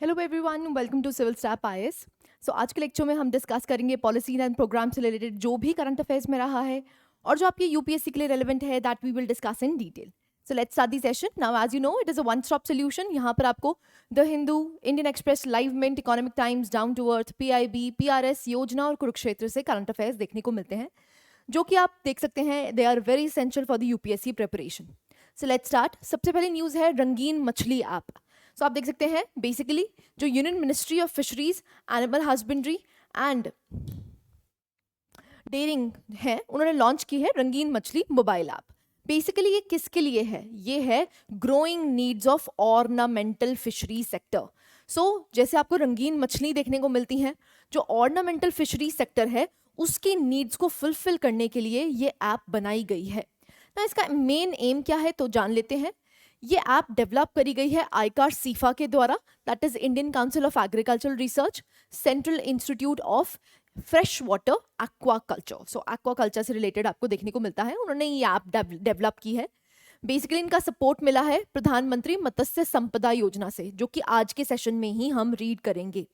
Hello everyone, welcome to civil step IAS. So आज के lecture में हम डिस्कस करेंगे पॉलिसी एंड प्रोग्राम से रिलेटेड जो भी करंट अफेयर्स में रहा है और जो आपके यूपीएससी के लिए रेलेवेंट है, that we will discuss in detail. So let's start the session now. As you know, it is a one stop solution. यहाँ पर आपको the Hindu, Indian Express, Live Mint, Economic Times, Down to Earth, PIB, PRS, Yojana और कुरुक्षेत्र से current affairs देखने को मिलते हैं, जो कि आप देख सकते हैं they are very essential for the UPSC preparation. So let's start. सबसे पहले न्यूज़ है रंगीन मछली ऐप। सो आप देख सकते हैं बेसिकली जो union ministry of fisheries, animal husbandry and dairying है, उन्होंने लॉन्च की है रंगीन मछली मोबाइल ऐप। बेसिकली ये किसके लिए है? ये है growing needs of ornamental fishery sector. So जैसे आपको रंगीन मछली देखने को मिलती है, जो ऑर्नामेंटल फिशरी सेक्टर है उसकी नीड्स को फुलफिल करने के लिए ये ऐप बनाई गई है ना। इसका मेन एम क्या है तो जान लेते हैं। ये ऐप डेवलप करी गई है आईकार सीफा के द्वारा, that is Indian council of agricultural research, central institute of fresh water aquaculture. So aquaculture से रिलेटेड आपको देखने को मिलता है, उन्होंने ये ऐप डेवलप की है। बेसिकली इनका सपोर्ट मिला है प्रधानमंत्री मत्स्य संपदा योजना से, जो कि आज के सेशन में ही हम रीड करेंगे।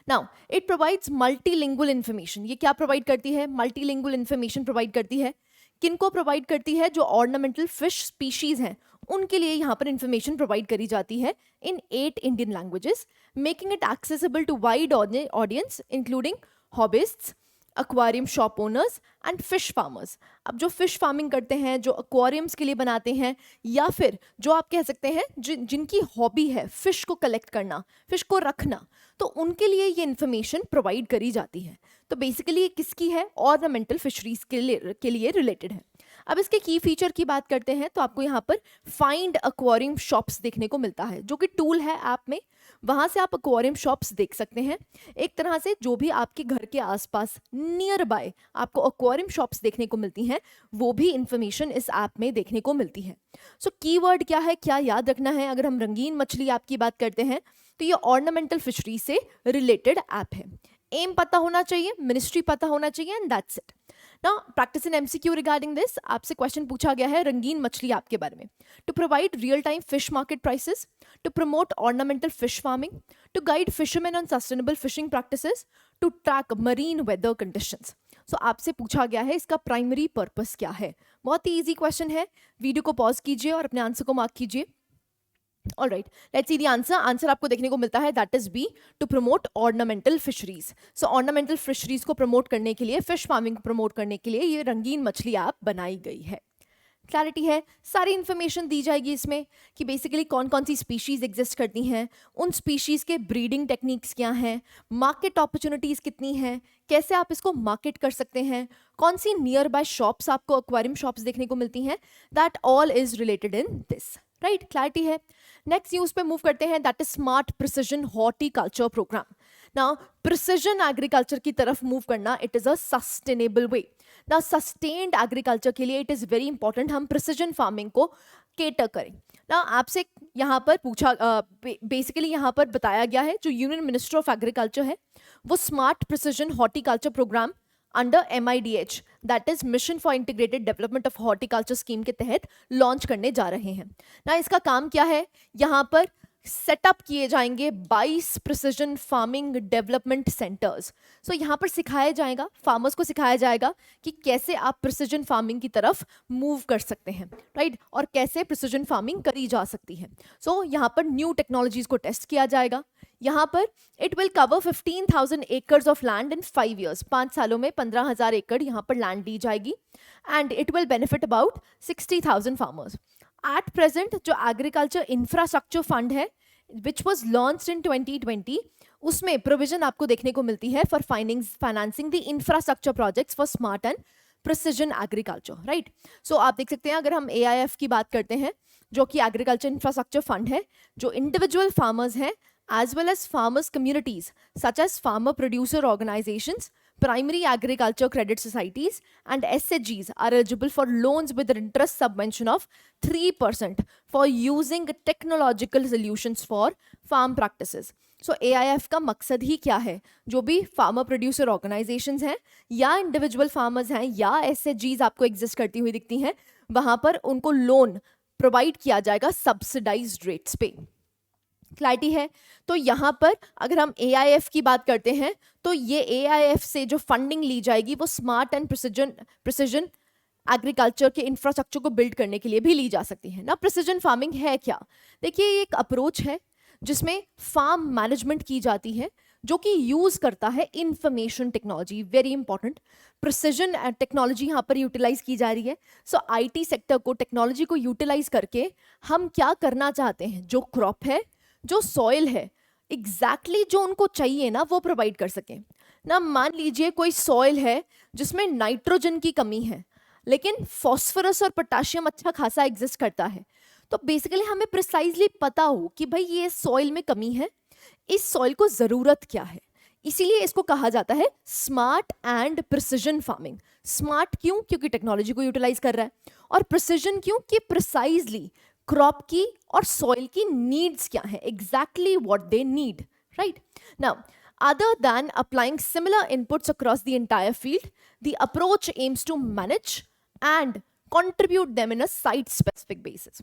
Now it provides multilingual information. ये क्या प्रोवाइड करती है? मल्टीलिंगुअल इन्फॉर्मेशन प्रोवाइड करती है। किनको प्रोवाइड करती है? जो ऑर्नामेंटल फिश स्पीशीज हैं उनके लिए यहाँ पर इंफॉर्मेशन प्रोवाइड करी जाती है in 8 Indian languages, making it accessible to wide audience including hobbyists, aquarium shop owners and fish farmers. अब जो फिश फार्मिंग करते हैं, जो एक्वेरियम्स के लिए बनाते हैं, या फिर जो आप कह सकते हैं जिनकी हॉबी है फिश को कलेक्ट करना, फिश को रखना, तो उनके लिए ये इन्फॉर्मेशन प्रोवाइड करी जाती है। तो बेसिकली ये किसकी है? ऑर्नामेंटल फिशरीज के लिए रिलेटेड है। अब इसके की फीचर की बात करते हैं तो आपको यहाँ पर फाइंड एक्वेरियम शॉप्स देखने को मिलता है, जो कि टूल है ऐप में। वहां से आप एक्वेरियम शॉप्स देख सकते हैं। एक तरह से जो भी आपके घर के आसपास नियर बाय आपको एक्वेरियम शॉप्स देखने को मिलती हैं, वो भी इंफॉर्मेशन इस ऐप में देखने को मिलती है। सो कीवर्ड क्या है, क्या याद रखना है अगर हम रंगीन मछली ऐप की बात करते हैं तो ये ऑर्नामेंटल फिशरी से रिलेटेड ऐप है। एम पता होना चाहिए, मिनिस्ट्री पता होना चाहिए, and that's it. Now practice in MCQ regarding this. आपसे क्वेश्चन पूछा गया है रंगीन मछली ऐप के बारे में। To provide real time fish market prices, to promote ornamental fish farming, to guide fisherman on sustainable fishing practices, to track marine weather conditions. So आपसे पूछा गया है इसका प्राइमरी पर्पस क्या है। बहुत ही इजी क्वेश्चन है। वीडियो को पॉज कीजिए और अपने आंसर को मार्क कीजिए। All right, let's see the answer. Answer आपको देखने को मिलता है that is B, to promote ornamental fisheries. So ornamental fisheries को प्रमोट करने के लिए, फिश फार्मिंग को प्रमोट करने के लिए ये रंगीन मछली ऐप बनाई गई है। क्लैरिटी है, सारी इंफॉर्मेशन दी जाएगी इसमें कि बेसिकली कौन कौन सी स्पीशीज एग्जिस्ट करती हैं, उन स्पीशीज के ब्रीडिंग टेक्निक्स क्या हैं, मार्केट अपॉर्चुनिटीज कितनी हैं, कैसे आप इसको मार्केट कर सकते हैं, कौन सी नियर बाय शॉप्स आपको एक्वेरियम शॉप्स देखने को मिलती हैं, that all is related in this. Right, clarity है। नेक्स्ट न्यूज पे मूव करते हैं, that is smart precision horticulture programme. Now precision agriculture की तरफ मूव करना, it is a sustainable way. ना सस्टेन्ड एग्रीकल्चर के लिए इट इज वेरी इंपॉर्टेंट हम प्रिसिजन फार्मिंग को केटर करें। ना आपसे यहाँ पर पूछा, बेसिकली यहाँ पर बताया गया है जो यूनियन मिनिस्टर ऑफ एग्रीकल्चर है वो smart precision horticulture programme under MIDH, that is mission for integrated development of horticulture scheme के तहत लॉन्च करने जा रहे हैं ना। इसका काम क्या है? यहाँ पर सेटअप किए जाएंगे 22 प्रिसिजन फार्मिंग डेवलपमेंट सेंटर्स। सो यहाँ पर सिखाया जाएगा, फार्मर्स को सिखाया जाएगा कि कैसे आप प्रिसिजन फार्मिंग की तरफ मूव कर सकते हैं, राइट, और कैसे प्रिसिजन फार्मिंग करी जा सकती है। सो यहाँ पर न्यू टेक्नोलॉजीज को टेस्ट किया जाएगा। यहाँ पर it will cover 15,000 acres of land in 5 years। 5 सालों में 15,000 एकड़ यहाँ पर लैंड दी जाएगी and it will benefit about 60,000 farmers. At present जो एग्रीकल्चर इंफ्रास्ट्रक्चर फंड है विच वॉज लॉन्च्ड इन 2020, उसमें प्रोविजन आपको देखने को मिलती है for financing the infrastructure projects for smart and precision agriculture. Right, so आप देख सकते हैं अगर हम AIF की बात करते हैं जो कि एग्रीकल्चर इंफ्रास्ट्रक्चर फंड है, जो इंडिविजुअल फार्मर्स हैं as well as farmers communities such as farmer producer organizations, primary agriculture credit societies and SHGs are eligible for loans with an interest subvention of 3% for using technological solutions for farm practices. So AIF का मकसद ही क्या है? जो भी farmer producer organisations हैं या individual farmers हैं या SHGs आपको एग्जिस्ट करती हुई दिखती हैं, वहां पर उनको लोन प्रोवाइड किया जाएगा सब्सिडाइज्ड रेट्स पे। क्लैरिटी है। तो यहाँ पर अगर हम AIF की बात करते हैं तो ये AIF से जो फंडिंग ली जाएगी वो स्मार्ट एंड प्रिसिजन एग्रीकल्चर के इंफ्रास्ट्रक्चर को बिल्ड करने के लिए भी ली जा सकती है ना। प्रिसिजन फार्मिंग है क्या? देखिए ये एक अप्रोच है जिसमें फार्म मैनेजमेंट की जाती है जो कि यूज करता है information technology, very important. Precision technology यहाँ पर यूटिलाइज की जा रही है। सो IT सेक्टर को, टेक्नोलॉजी को यूटिलाइज करके हम क्या करना चाहते हैं, जो क्रॉप है, जो सॉइल है, एग्जैक्टली जो उनको चाहिए ना वो प्रोवाइड कर सकें ना। मान लीजिए कोई सॉइल है जिसमें नाइट्रोजन की कमी है लेकिन फॉस्फोरस और पोटाशियम अच्छा खासा एग्जिस्ट करता है, तो बेसिकली हमें प्रिसाइजली पता हो कि भाई ये सॉइल में कमी है, इस सॉइल को जरूरत क्या है। इसीलिए इसको कहा जाता है smart and precision farming. Smart क्यों? क्योंकि टेक्नोलॉजी को यूटिलाइज कर रहा है। और प्रिसिजन क्यों? कि प्रिसाइजली क्रॉप की और सॉइल की नीड्स क्या है, exactly what they need, right. Now other than applying similar inputs across the entire field, the approach aims to manage and contribute them in a site specific basis.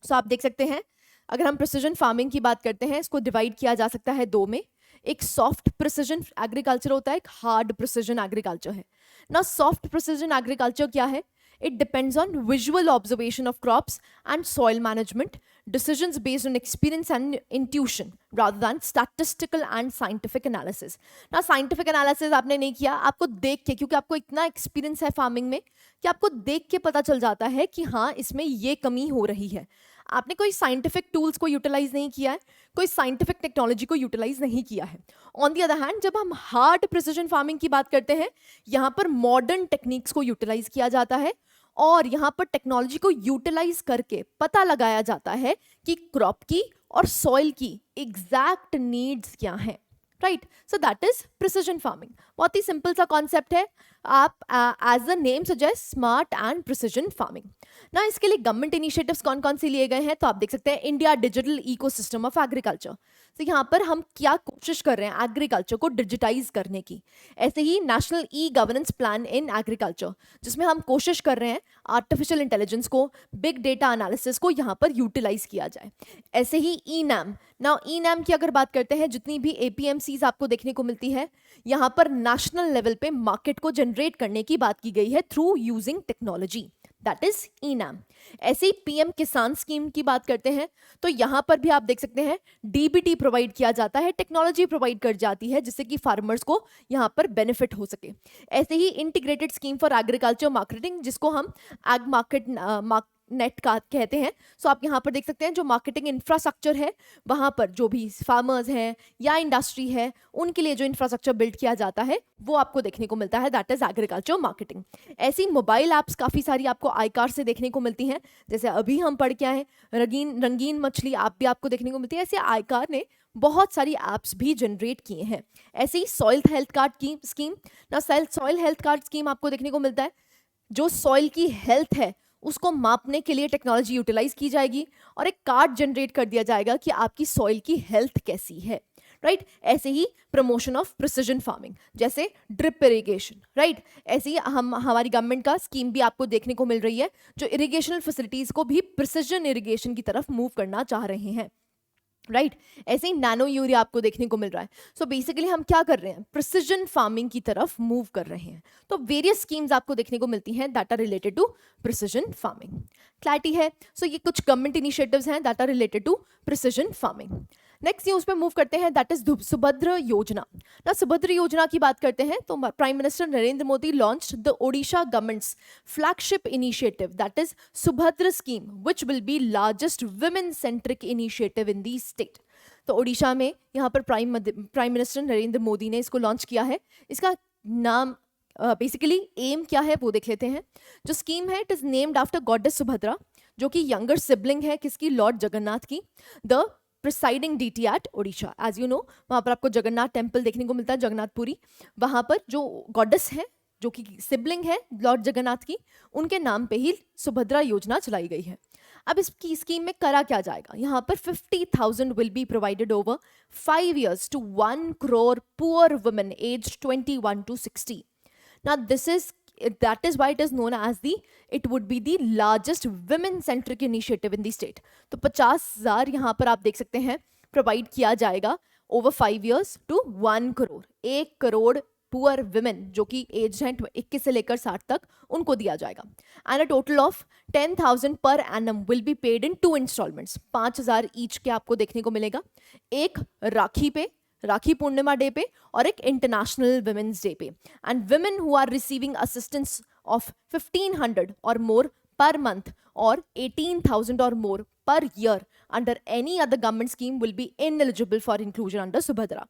So आप देख सकते हैं अगर हम precision farming की बात करते हैं, इसको डिवाइड किया जा सकता है दो में। एक सॉफ्ट प्रिसिजन एग्रीकल्चर होता है, एक हार्ड प्रिसिजन एग्रीकल्चर है ना। सॉफ्ट प्रिसिजन एग्रीकल्चर क्या है? It depends on visual observation of crops and soil management, decisions based on experience and intuition rather than statistical and scientific analysis. ना scientific analysis आपने नहीं किया, आपको देख के, क्योंकि आपको इतना एक्सपीरियंस है फार्मिंग में कि आपको देख के पता चल जाता है कि हाँ इसमें ये कमी हो रही है। आपने कोई साइंटिफिक टूल्स को यूटिलाइज नहीं किया है, कोई साइंटिफिक टेक्नोलॉजी को यूटिलाइज नहीं किया है। ऑन दी अदर हैंड जब हम हार्ड प्रिसिजन फार्मिंग की बात करते हैं, यहाँ पर मॉडर्न टेक्निक्स को यूटिलाइज किया जाता है और यहाँ पर टेक्नोलॉजी को यूटिलाइज करके पता लगाया जाता है कि क्रॉप की और सॉइल की एग्जैक्ट नीड्स क्या हैं, right. So that is precision farming. बहुत ही सिंपल सा कॉन्सेप्ट है, आप as the name suggest smart and precision farming ना। इसके लिए गवर्नमेंट इनिशिएटिव्स कौन कौन से लिए गए हैं तो आप देख सकते हैं India digital ecosystem of agriculture. तो यहाँ पर हम क्या कोशिश कर रहे हैं एग्रीकल्चर को डिजिटाइज करने की। ऐसे ही national e governance plan in agriculture, जिसमें हम कोशिश कर रहे हैं आर्टिफिशियल इंटेलिजेंस को, बिग डेटा एनालिसिस को यहाँ पर यूटिलाइज किया जाए। ऐसे ही ई-नैम ना, ई-नैम की अगर बात करते हैं, जितनी भी APMCs आपको देखने को मिलती है, यहाँ पर नेशनल लेवल पे मार्केट को जनरेट करने की बात की गई है through using technology, that is e NAM. ऐसे ही PM किसान स्कीम की बात करते हैं तो यहाँ पर भी आप देख सकते हैं DBT प्रोवाइड किया जाता है, टेक्नोलॉजी प्रोवाइड कर जाती है जिससे कि फार्मर्स को यहाँ पर बेनिफिट हो सके। ऐसे ही integrated scheme for agriculture marketing, जिसको हम एग मार्केट नेट का कहते हैं। सो आप यहाँ पर देख सकते हैं जो मार्केटिंग इंफ्रास्ट्रक्चर है, वहाँ पर जो भी फार्मर्स हैं या इंडस्ट्री है उनके लिए जो इंफ्रास्ट्रक्चर बिल्ड किया जाता है वो आपको देखने को मिलता है, दैट इज एग्रीकल्चर मार्केटिंग। ऐसी मोबाइल ऐप्स काफ़ी सारी आपको आईकार से देखने को मिलती हैं, जैसे अभी हम पढ़ के आए रंगीन मछली ऐप भी आपको देखने को मिलती है। ऐसे आईकार ने बहुत सारी ऐप्स भी जनरेट किए हैं। ऐसे ही सॉइल हेल्थ कार्ड की स्कीम ना, सॉइल हेल्थ कार्ड स्कीम आपको देखने को मिलता है। जो सॉइल की हेल्थ है उसको मापने के लिए टेक्नोलॉजी यूटिलाइज की जाएगी और एक कार्ड जनरेट कर दिया जाएगा कि आपकी सॉइल की हेल्थ कैसी है, राइट। ऐसे ही प्रमोशन ऑफ प्रिसिजन फार्मिंग, जैसे ड्रिप इरिगेशन, राइट। ऐसे ही हमारी गवर्नमेंट का स्कीम भी आपको देखने को मिल रही है जो इरिगेशनल फैसिलिटीज को भी प्रिसिजन इरिगेशन की तरफ मूव करना चाह रहे हैं, राइट। ऐसे ही नैनो यूरिया आपको देखने को मिल रहा है। सो बेसिकली हम क्या कर रहे हैं, प्रिसिजन फार्मिंग की तरफ मूव कर रहे हैं। तो वेरियस स्कीम्स आपको देखने को मिलती हैं that are related to precision farming. Clarity है। सो ये कुछ गवर्नमेंट इनिशिएटिव्स हैं that are related to precision farming. Next news पे मूव करते हैं, दैट इज सुभद्र योजना ना। सुभद्र योजना की बात करते हैं तो prime minister Narendra Modi launched the Odisha government's flagship initiative, that is Subhadra scheme, which will be largest women centric initiative in the state. तो ओडिशा में यहाँ पर प्राइम मिनिस्टर नरेंद्र मोदी ने इसको लॉन्च किया है। इसका नाम बेसिकली एम क्या है वो देख लेते हैं। जो स्कीम है it is named after goddess Subhadra, जो कि यंगर सिबलिंग है किसकी, लॉर्ड जगन्नाथ की, the presiding deity at Odisha. As you know वहाँ पर आपको जगन्नाथ टेम्पल देखने को मिलता है, जगन्नाथपुरी। वहाँ पर जो गॉडेस है जो कि सिबलिंग है लॉर्ड जगन्नाथ की, उनके नाम पे ही सुभद्रा योजना चलाई गई है। अब इसकी स्कीम में करा क्या जाएगा, यहाँ पर 50,000 will be provided over 5 years to 1 crore poor women aged 21 to 60। Now that is why it is known as it would be the largest women centric initiative in the state। तो 50,000 यहाँ पर आप देख सकते हैं प्रोवाइड किया जाएगा over 5 years to 1 crore, 1 crore poor women जो कि एज हैं 21 से लेकर 60 तक, उनको दिया जाएगा. एंड अ टोटल ऑफ 10,000 पर एनम will be paid in 2 instalments. 5,000 each के आपको देखने को मिलेगा, एक राखी पे, राखी पूर्णिमा डे पे, और एक इंटरनेशनल विमेन्स डे पे. And women who are receiving assistance of 1,500 or more per month or 18,000 or more per year under any other government scheme will be ineligible for inclusion under Subhadra.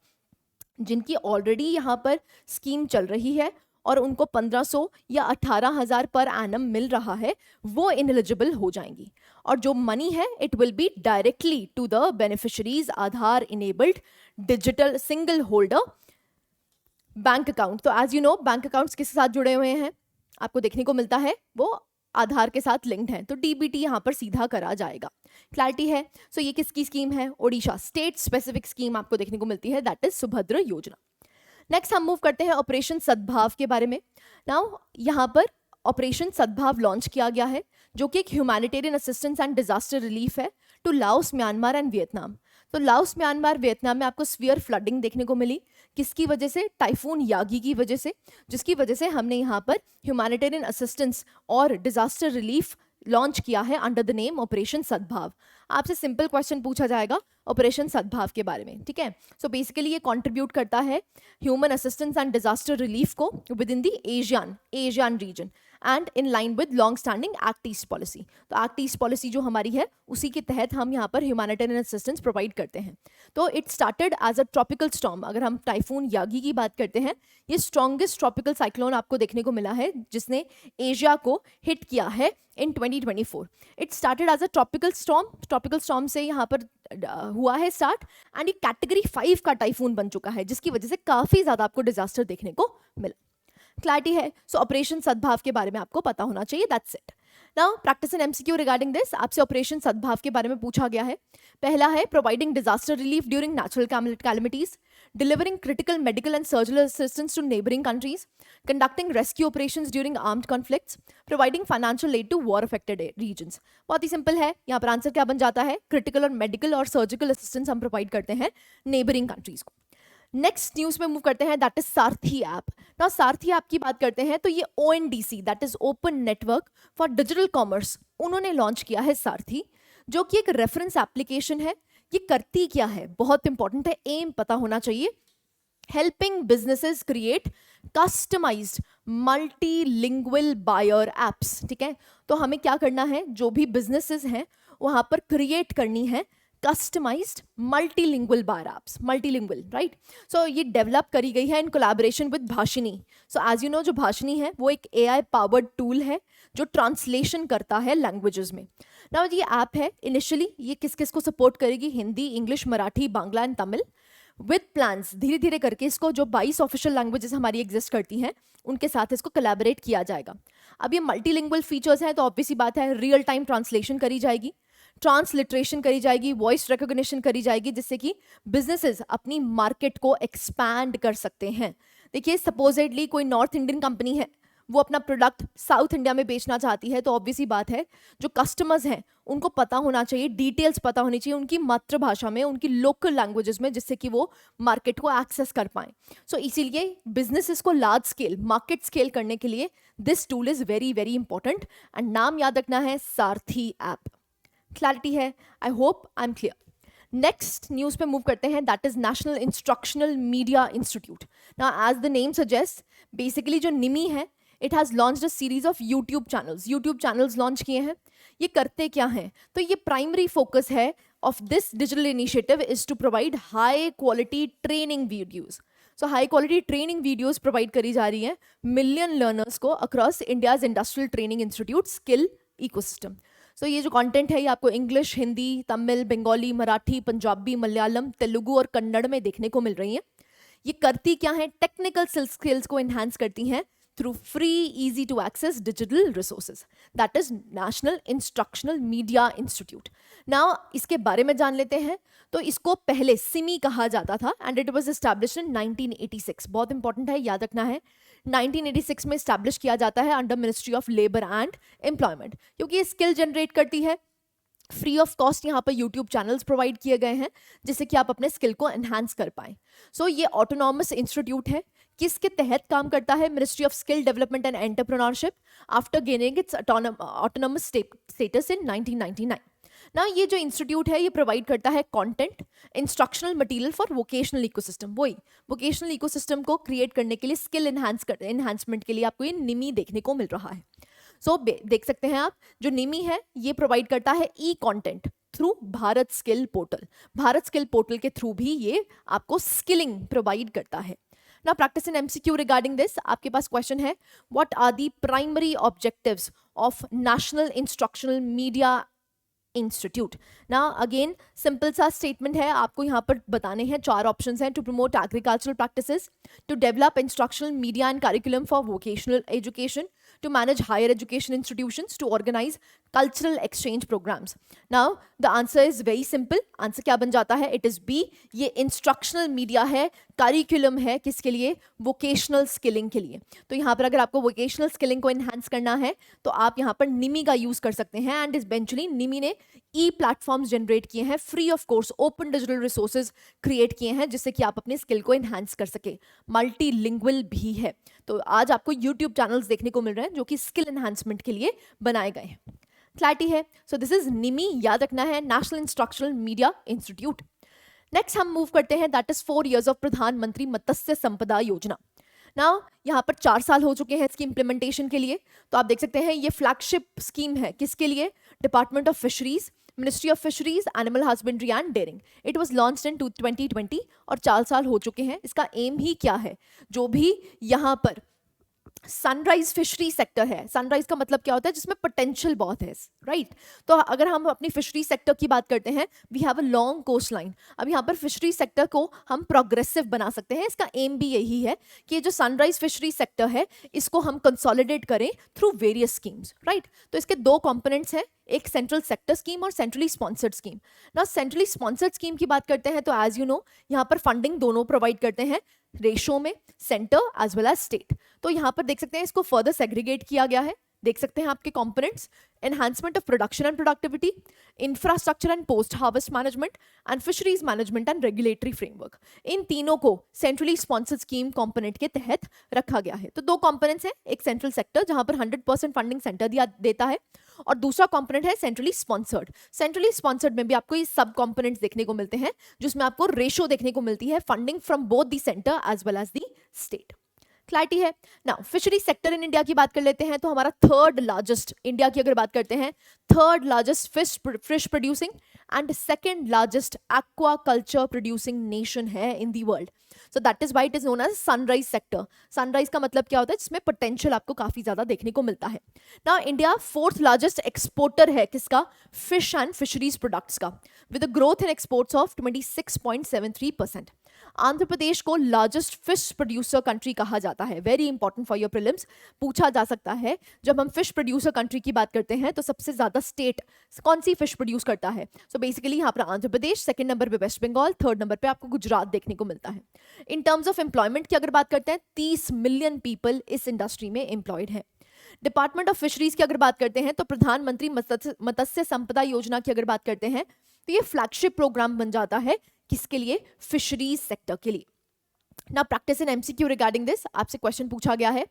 जिनकी already यहाँ पर scheme चल रही है और उनको 1,500 या 18,000 पर एनम मिल रहा है, वो इनएलिजिबल हो जाएंगी. और जो मनी है it will be directly to the beneficiaries Aadhaar enabled digital single holder bank account. तो as you know bank accounts किसके साथ जुड़े हुए हैं, आपको देखने को मिलता है वो आधार के साथ लिंक्ड है, तो डीबीटी यहाँ पर सीधा करा जाएगा. क्लैरिटी है. सो ये किसकी स्कीम है, ओडिशा स्टेट स्पेसिफिक स्कीम आपको देखने को मिलती है, दैट इज सुभद्र योजना. नेक्स्ट हम मूव करते हैं ऑपरेशन सद्भाव के बारे में. नाउ यहाँ पर ऑपरेशन सद्भाव लॉन्च किया गया है जो कि एक humanitarian assistance and disaster relief है to Laos, Myanmar and Vietnam. तो लाओस, म्यांमार, वियतनाम में आपको स्फीयर फ्लडिंग देखने को मिली. किसकी वजह से, टाइफून यागी की वजह से, जिसकी वजह से हमने यहाँ पर ह्यूमैनिटेरियन असिस्टेंस और डिजास्टर रिलीफ लॉन्च किया है अंडर द नेम ऑपरेशन सद्भाव. आपसे सिंपल क्वेश्चन पूछा जाएगा ऑपरेशन सद्भाव के बारे में, ठीक है. सो बेसिकली ये कंट्रीब्यूट करता है human assistance and disaster relief को within the Asian region and in line with long standing act east policy. तो एक्ट ईस्ट पॉलिसी जो हमारी है उसी के तहत हम यहाँ पर ह्यूमैनिटेरियन असिस्टेंस प्रोवाइड करते हैं. तो it started as a tropical storm. अगर हम टाइफून यागी की बात करते हैं, ये स्ट्रॉन्गेस्ट ट्रॉपिकल साइक्लोन आपको देखने को मिला है जिसने एशिया को हिट किया है in 2024. It started as a tropical storm से यहाँ पर हुआ है स्टार्ट, एंड ये कैटेगरी 5 का टाइफून बन चुका है जिसकी वजह से काफी ज्यादा आपको डिजास्टर देखने को मिला. क्लैरिटी है. सो ऑपरेशन सद्भाव के बारे में आपको पता होना चाहिए, that's it. Now practice and MCQ regarding this. आपसे ऑपरेशन सद्भाव के बारे में पूछा गया है. पहला है providing disaster relief during natural calamities, delivering critical medical and surgical assistance to neighboring countries, conducting rescue operations during armed conflicts, providing financial aid to war affected regions. बहुत ही सिंपल है. यहाँ पर आंसर क्या बन जाता है, क्रिटिकल और मेडिकल और सर्जिकल असिस्टेंस हम प्रोवाइड करते हैं नेबरिंग कंट्रीज को. नेक्स्ट न्यूज में मूव करते हैं, दैट इज सारथी ऐप. ना सारथी ऐप की बात करते हैं तो ये ONDC that is open network for digital commerce, उन्होंने लॉन्च किया है सारथी, जो कि एक रेफरेंस एप्लीकेशन है. ये करती क्या है, बहुत इंपॉर्टेंट है, एम पता होना चाहिए. Helping businesses create customised multilingual buyer apps. ठीक है, तो हमें क्या करना है, जो भी बिजनेसेस हैं वहां पर क्रिएट करनी है customised multilingual buyer apps. Multilingual, right. So ये डेवलप करी गई है in collaboration with Bhashini. So as you know जो भाषिनी है वो एक AI पावर्ड टूल है जो ट्रांसलेशन करता है लैंग्वेजेस में. नाउ ये ऐप है, इनिशियली ये किस किस को सपोर्ट करेगी, Hindi, English, Marathi, Bangla and Tamil. With plans धीरे धीरे करके इसको जो 22 ऑफिशियल लैंग्वेजेस हमारी एग्जिस्ट करती हैं उनके साथ इसको कोलैबोरेट किया जाएगा. अब ये मल्टीलिंगुअल फीचर्स हैं तो ऑब्वियसली बात है रियल टाइम ट्रांसलेशन करी जाएगी, ट्रांसलिटरेशन करी जाएगी, वॉइस रिकॉग्निशन करी जाएगी, जिससे कि बिजनेसेस अपनी मार्केट को एक्सपैंड कर सकते हैं. देखिए सपोजेडली कोई नॉर्थ इंडियन कंपनी है, वो अपना प्रोडक्ट साउथ इंडिया में बेचना चाहती है, तो ऑब्वियसली बात है जो कस्टमर्स हैं उनको पता होना चाहिए, डिटेल्स पता होनी चाहिए उनकी मातृभाषा में, उनकी लोकल लैंग्वेजेस में, जिससे कि वो मार्केट को एक्सेस कर पाएं. सो इसीलिए बिजनेसेस को लार्ज स्केल मार्केट स्केल करने के लिए this tool is very very important. And नाम याद रखना है सारथी ऐप. क्लैरिटी है, I hope I am clear. Next news पे मूव करते हैं, that is national instructional media institute. Now as the name suggest, basically जो निमी है it has launched a series of YouTube channels launch किए हैं. ये करते क्या हैं, तो ये प्राइमरी फोकस है of this digital initiative is to provide high quality training videos. So high quality training videos provide करी जा रही हैं मिलियन लर्नर्स को across India's industrial training institute skill ecosystem. So ये जो कंटेंट है ये आपको इंग्लिश, हिंदी, तमिल, बंगाली, मराठी, पंजाबी, मलयालम, तेलुगु और कन्नड़ में देखने को मिल रही है. ये करती क्या है, टेक्निकल स्किल्स को एनहांस करती हैं through free easy to access digital resources. That is National Instructional Media Institute. Now इसके बारे में जान लेते हैं. तो इसको पहले सिमी कहा जाता था and it was established in 1986. बहुत इंपॉर्टेंट है, याद रखना है. 1986 में एस्टैब्लिश किया जाता है under ministry of labour and employment, क्योंकि ये स्किल जनरेट करती है, फ्री ऑफ कॉस्ट यहाँ पर यूट्यूब चैनल्स प्रोवाइड किए गए हैं जिससे कि आप अपने स्किल को एनहांस कर पाएं. सो ये ऑटोनॉमस इंस्टीट्यूट है. किसके तहत काम करता है? Ministry of skill development and entrepreneurship after gaining it's autonomous status in 1999. ना ये जो इंस्टीट्यूट है ये प्रोवाइड करता है content, instructional material for vocational ecosystem. वही वोकेशनल इकोसिस्टम को क्रिएट करने के लिए, स्किल एनहांसमेंट के लिए आपको ये निमी देखने को मिल रहा है. सो देख सकते हैं आप, जो निमी है ये प्रोवाइड करता है e content through Bharat skill portal. Bharat skill portal के थ्रू भी ये आपको स्किलिंग प्रोवाइड करता है. Now practice in MCQ regarding this. आपके पास क्वेश्चन है, what are the primary objectives of National Instructional Media Institute? Now again simple सा statement है, आपको यहाँ पर बताने हैं. 4 options हैं. To promote agricultural practices, to develop instructional media and curriculum for vocational education, to manage higher education institutions, to organize cultural exchange programs. Now the answer is very simple. Answer क्या बन जाता है? It is B. ये instructional media है, curriculum है, किसके लिए? Vocational skilling के लिए. तो यहाँ पर अगर आपको वोकेशनल स्किलिंग को एनहांस करना है तो आप यहाँ पर निमी का यूज कर सकते हैं. एंड इवेंचुअली निमी ने ई प्लेटफॉर्म्स जनरेट किए हैं, free of course open digital resources create किए हैं जिससे कि आप अपने स्किल को एनहांस कर सके. मल्टीलिंगुअल भी है. तो आज आपको यूट्यूब चैनल्स देखने को मिल रहे हैं जो कि स्किल एनहांसमेंट के लिए बनाए गए हैं. क्लैरिटी है? सो दिस इज निमी, याद रखना है, national instructional media institute. Next हम मूव करते हैं, दैट इज 4 years ऑफ प्रधानमंत्री मत्स्य संपदा योजना. नाउ यहाँ पर 4 साल हो चुके हैं इसकी इंप्लीमेंटेशन के लिए. तो आप देख सकते हैं ये फ्लैगशिप स्कीम है. किसके लिए? Department of fisheries, ministry of fisheries, animal husbandry and dairying. It was launched in 2020 और 4 साल हो चुके हैं. इसका एम ही क्या है? जो भी यहाँ पर सनराइज फिशरी सेक्टर है, सनराइज का मतलब क्या होता है? जिसमें पोटेंशियल बहुत है, राइट? तो अगर हम अपनी फिशरी सेक्टर की बात करते हैं, we have a long coastline. अब यहाँ पर फिशरी सेक्टर को हम प्रोग्रेसिव बना सकते हैं. इसका एम भी यही है कि जो सनराइज फिशरी सेक्टर है इसको हम कंसोलिडेट करें थ्रू वेरियस स्कीम्स, राइट? तो इसके 2 कंपोनेंट्स हैं, एक सेंट्रल सेक्टर स्कीम और सेंट्रली स्पॉन्सर्ड स्कीम. ना सेंट्रली स्पॉन्सर्ड स्कीम की बात करते हैं तो एज यू नो यहाँ पर फंडिंग दोनों प्रोवाइड करते हैं, रेशो में, centre as well as state. तो यहाँ पर देख सकते हैं इसको फर्दर सेग्रीगेट किया गया है. देख सकते हैं आपके components, enhancement of production and productivity, infrastructure and post harvest management and fisheries management and regulatory framework. इन तीनों को सेंट्रली स्पॉन्सर्ड स्कीम कंपोनेंट के तहत रखा गया है. तो 2 कंपोनेंट्स हैं, एक सेंट्रल सेक्टर जहां पर 100% फंडिंग सेंटर देता है और दूसरा कंपोनेंट है सेंट्रली स्पॉन्सर्ड. सेंट्रली स्पॉन्सर्ड में भी आपको ये सब कंपोनेंट्स देखने को मिलते हैं जिसमें आपको रेशो देखने को मिलती है, funding from both the centre as well as the state. Clarity है? Now fishery sector in India की बात कर लेते हैं तो हमारा 3rd लार्जेस्ट, इंडिया की अगर बात करते हैं 3rd largest fish producing and 2nd largest aquaculture producing nation है in the world. So that is why it is known as sunrise sector. Sunrise का मतलब क्या होता है? जिसमें पोटेंशियल आपको काफी ज्यादा देखने को मिलता है. Now India 4th largest exporter है किसका? फिश एंड फिशरीज प्रोडक्ट्स का, with a growth in exports of 26.73%. Andhra Pradesh को लार्जेस्ट फिश प्रोड्यूसर कंट्री कहा जाता है. Very important for your prelims, पूछा जा सकता है. जब हम फिश प्रोड्यूसर कंट्री की बात करते हैं तो सबसे ज्यादा स्टेट कौन सी फिश प्रोड्यूस करता है? सो बेसिकली यहाँ पर आंध्र प्रदेश, 2nd नंबर पे वेस्ट बंगाल, 3rd नंबर पे आपको गुजरात देखने को मिलता है. इन टर्म्स ऑफ एम्प्लॉयमेंट की अगर बात करते हैं 30 मिलियन पीपल इस इंडस्ट्री में एम्प्लॉयड है. डिपार्टमेंट ऑफ फिशरीज की अगर बात करते हैं तो प्रधानमंत्री मत्स्य संपदा योजना की अगर बात करते हैं तो ये फ्लैगशिप प्रोग्राम बन जाता है किसके लिए? फिशरीज सेक्टर के लिए. ना practice in MCQ regarding this, आपसे क्वेश्चन पूछा गया है.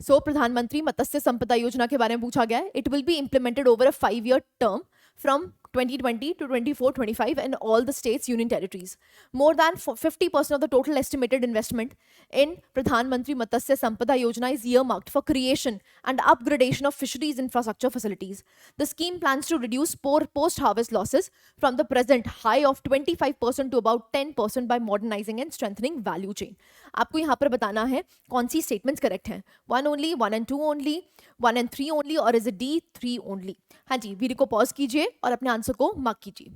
प्रधानमंत्री मत्स्य संपदा योजना के बारे में पूछा गया है. It will B implemented over a 5-year term from 2020 to 24-25 in all the states, union territories. More than 50% of the total estimated investment in Pradhan Mantri Matsya Sampada Yojana is earmarked for creation and upgradation of fisheries infrastructure facilities. The scheme plans to reduce post-harvest losses from the present high of 25% to about 10% by modernizing and strengthening value chain. आपको यहाँ पर बताना है कौन सी statements correct हैं. 1 only, 1 and 2 only, 1 and 3 only, और is it D 3 only? हाँ जी, video को पॉज कीजिए और अपने आंसर को मार्क कीजिए.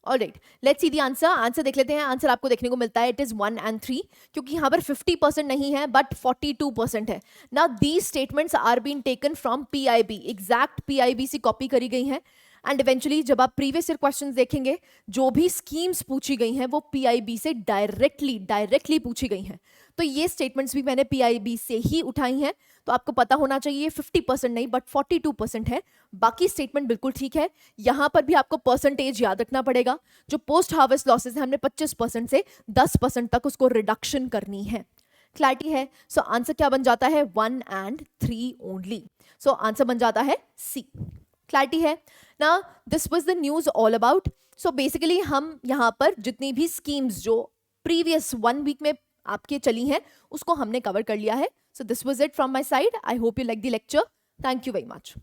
Alright, let's see the answer. Answer देख लेते हैं. आंसर आपको देखने को मिलता है इट इज 1 and 3, क्योंकि यहाँ पर 50% नहीं है बट 42% है. Now these statements are been taken from PIB, exact PIB से कॉपी करी गई हैं. एंड इवेंचुअली जब आप प्रीवियस ईयर क्वेश्चंस देखेंगे, जो भी स्कीम्स पूछी गई हैं वो पीआईबी से डायरेक्टली पूछी गई हैं। तो ये स्टेटमेंट्स भी मैंने पीआईबी से ही उठाई हैं। तो आपको पता होना चाहिए 50% नहीं बट 42% है। बाकी स्टेटमेंट बिल्कुल ठीक है। यहां पर भी आपको परसेंटेज याद रखना पड़ेगा। जो पोस्ट हार्वेस्ट लॉसेस है हमने 25% से 10% तक उसको रिडक्शन करनी है। क्लैरिटी है? सो आंसर क्या बन जाता है? 1 and 3 ओनली। सो आंसर बन जाता है सी। क्लैरिटी है ना? This was the news all about. So basically हम यहाँ पर जितनी भी स्कीम्स जो प्रीवियस 1 वीक में आपके चली हैं उसको हमने कवर कर लिया है। So this was it from my side. I hope you like the lecture. Thank you very much.